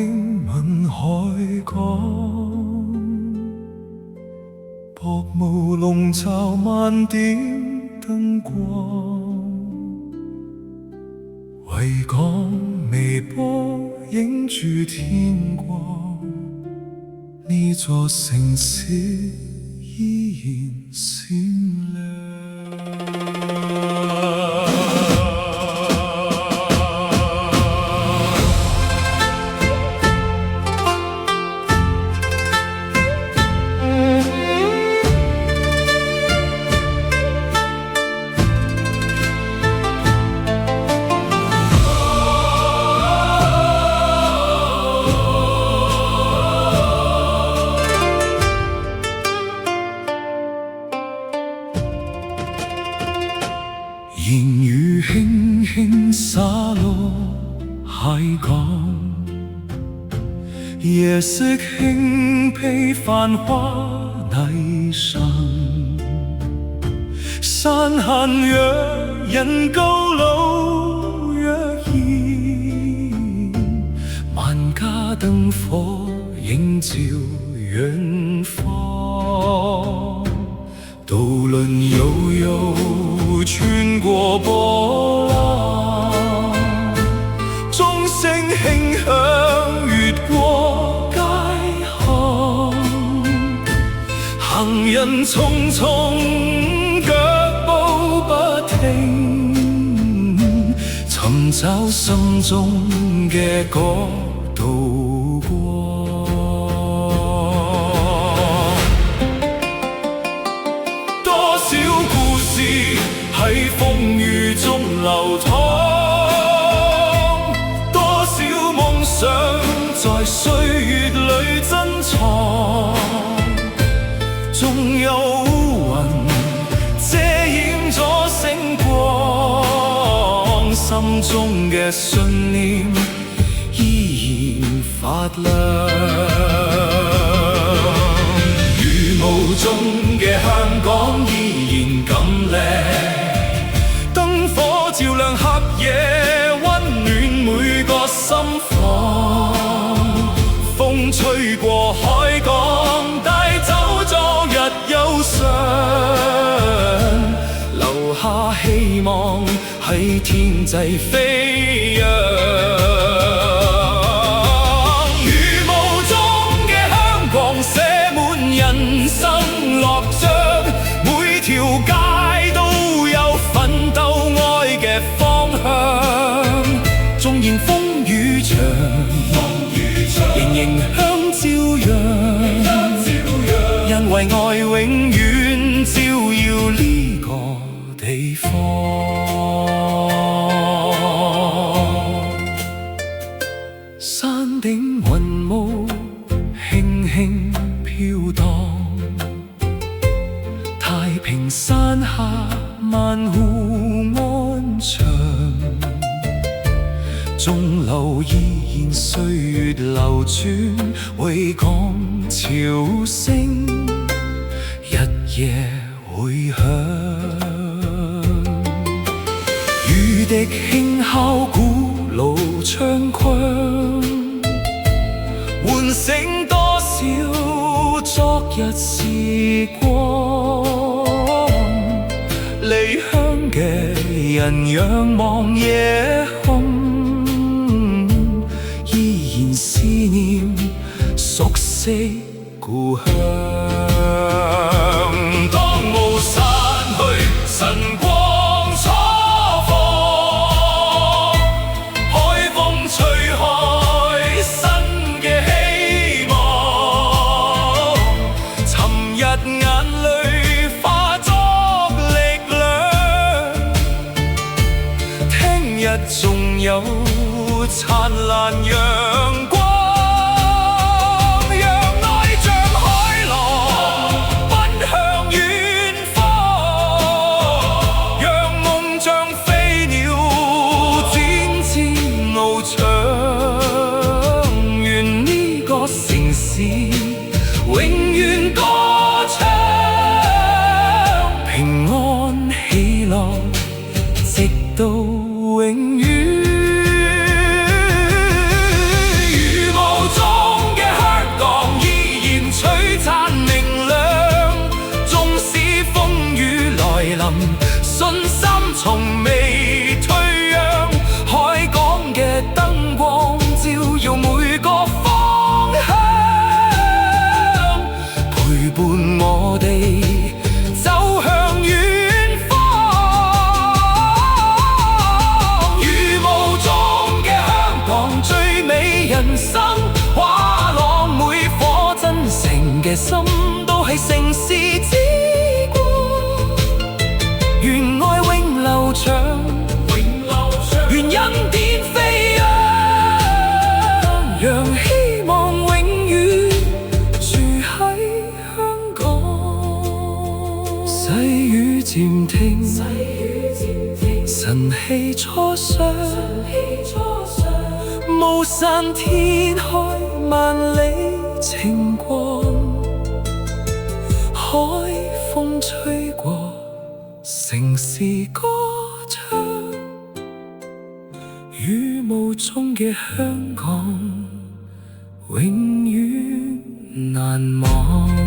輕吻海港，薄霧籠罩萬點燈光，維港微波映住天光，呢座城市依然閃亮。言語輕輕灑落海港，夜色輕披繁華霓裳，山限若人高樓若現，萬家燈火映照遠方，渡輪悠悠穿過波浪，鐘聲輕響越過街巷，行人匆匆腳步不停，尋找心中嘅嗰道光。多少故事喺風雨中流淌，多少夢想在歲月裏珍藏，縱有烏雲遮掩咗星光，心中嘅信念依然發亮。雨霧中嘅香港依然咁靚，燈火照亮黑夜，溫暖每個心房。風吹過海港，帶走昨日憂傷，留下希望喺天際飛揚。雨霧中嘅香港寫滿人生樂章，每條街都有奮鬥愛嘅方向。縱然風雨長，仍然香照揚，因為愛永遠照耀呢個地方。山頂雲霧輕輕飄蕩，太平山下萬戶安詳，鐘樓依然歲月流轉，維港潮聲日夜回響。雨滴輕敲古老窗框，喚醒多少昨日時光。離鄉嘅人仰望夜空，依然思念熟悉故鄉。當霧散去，晨光初放，海風吹開新嘅希望，尋日眼淚化作力量，聽日仲有燦爛陽光。永遠歌唱，平安喜樂，直到永遠。雨霧嘅心都係城市之光。願愛永流長，願恩典飛揚，讓希望永遠住喺香港。細雨漸停，晨曦初上，霧散天開，萬里晴光。海風吹過，城市歌唱，雨霧中嘅香港，永遠難忘。